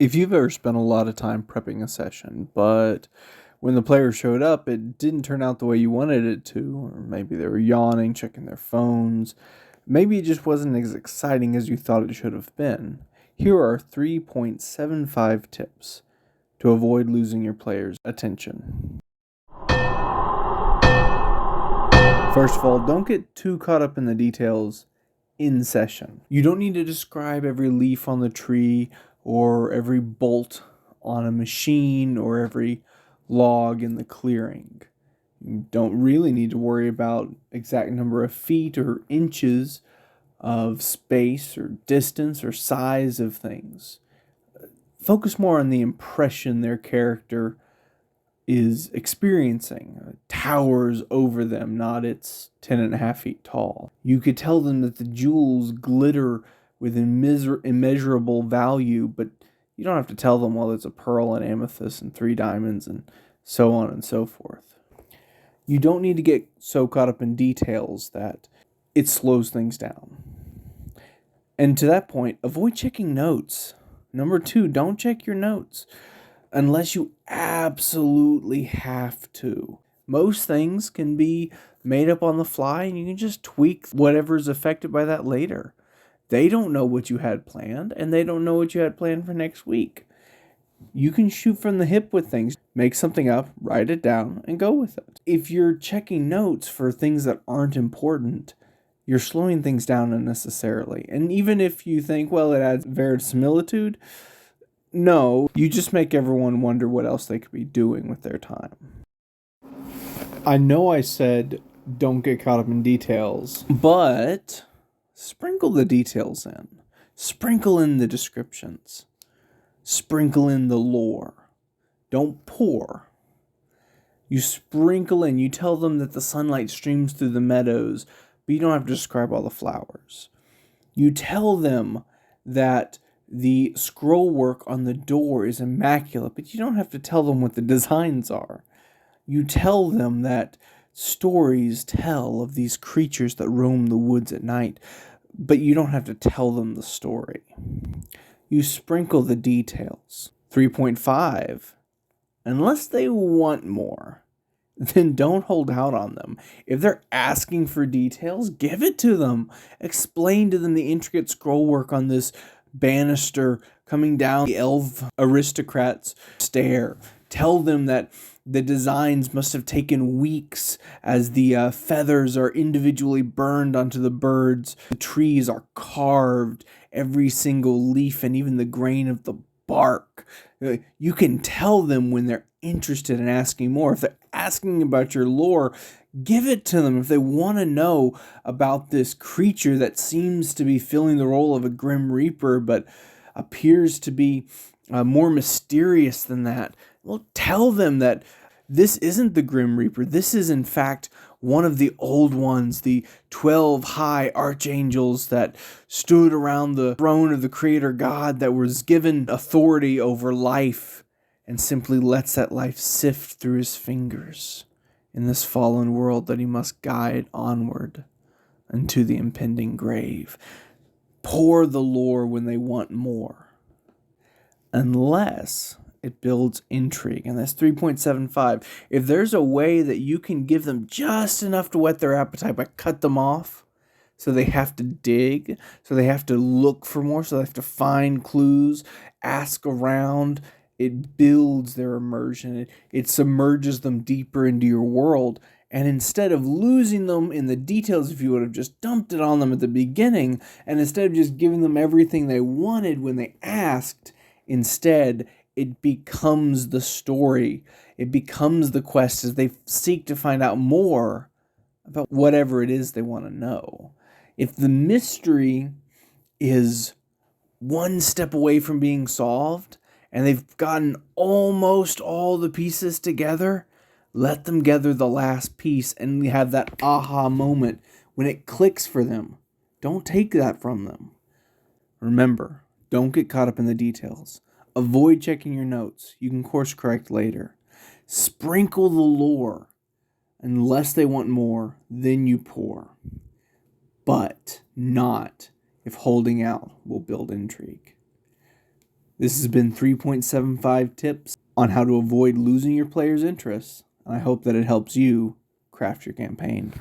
If you've ever spent a lot of time prepping a session, but when the players showed up, it didn't turn out the way you wanted it to, or maybe they were yawning, checking their phones, maybe it just wasn't as exciting as you thought it should have been, here are 3.75 tips to avoid losing your players' attention. First of all, don't get too caught up in the details in session. You don't need to describe every leaf on the tree or every bolt on a machine or every log in the clearing. You don't really need to worry about exact number of feet or inches of space or distance or size of things. Focus more on the impression their character is experiencing. Towers over them, not it's 10.5 feet tall. You could tell them that the jewels glitter with immeasurable value, but you don't have to tell them, well, there's a pearl and amethyst and 3 diamonds and so on and so forth. You don't need to get so caught up in details that it slows things down. And to that point, avoid checking notes. Number 2, don't check your notes unless you absolutely have to. Most things can be made up on the fly and you can just tweak whatever's affected by that later. They don't know what you had planned and they don't know what you had planned for next week. You can shoot from the hip with things. Make something up, write it down, and go with it. If you're checking notes for things that aren't important, you're slowing things down unnecessarily. And even if you think, well, it adds verisimilitude, no, you just make everyone wonder what else they could be doing with their time. I know I said don't get caught up in details, but sprinkle the details in. Sprinkle in the descriptions. Sprinkle in the lore. Don't pour. You sprinkle in. You tell them that the sunlight streams through the meadows, but you don't have to describe all the flowers. You tell them that the scroll work on the door is immaculate, but you don't have to tell them what the designs are. You tell them that stories tell of these creatures that roam the woods at night, but you don't have to tell them the story. You sprinkle the details. 3.5. Unless they want more, then don't hold out on them. If they're asking for details, give it to them. Explain to them the intricate scroll work on this banister coming down the elf aristocrat's stair. Tell them that the designs must have taken weeks as the feathers are individually burned onto the birds. The trees are carved, every single leaf and even the grain of the bark. You can tell them when they're interested in asking more. If they're asking about your lore, give it to them. If they want to know about this creature that seems to be filling the role of a Grim Reaper but appears to be more mysterious than that, well, tell them that this isn't the Grim Reaper. This is, in fact, one of the old ones, the 12 high archangels that stood around the throne of the Creator God, that was given authority over life and simply lets that life sift through his fingers in this fallen world that he must guide onward into the impending grave. Pour the lore when they want more, unless it builds intrigue. And that's 3.75. If there's a way that you can give them just enough to whet their appetite but cut them off, so they have to dig, so they have to look for more, so they have to find clues, ask around, it builds their immersion. It submerges them deeper into your world. And instead of losing them in the details, if you would have just dumped it on them at the beginning, and instead of just giving them everything they wanted when they asked, instead, it becomes the story. It becomes the quest as they seek to find out more about whatever it is they want to know. If the mystery is one step away from being solved, and they've gotten almost all the pieces together, let them gather the last piece and we have that aha moment when it clicks for them. Don't take that from them. Remember, don't get caught up in the details. Avoid checking your notes. You can course correct later. Sprinkle the lore. Unless they want more, then you pour. But not if holding out will build intrigue. This has been 3.75 tips on how to avoid losing your players' interests, and I hope that it helps you craft your campaign.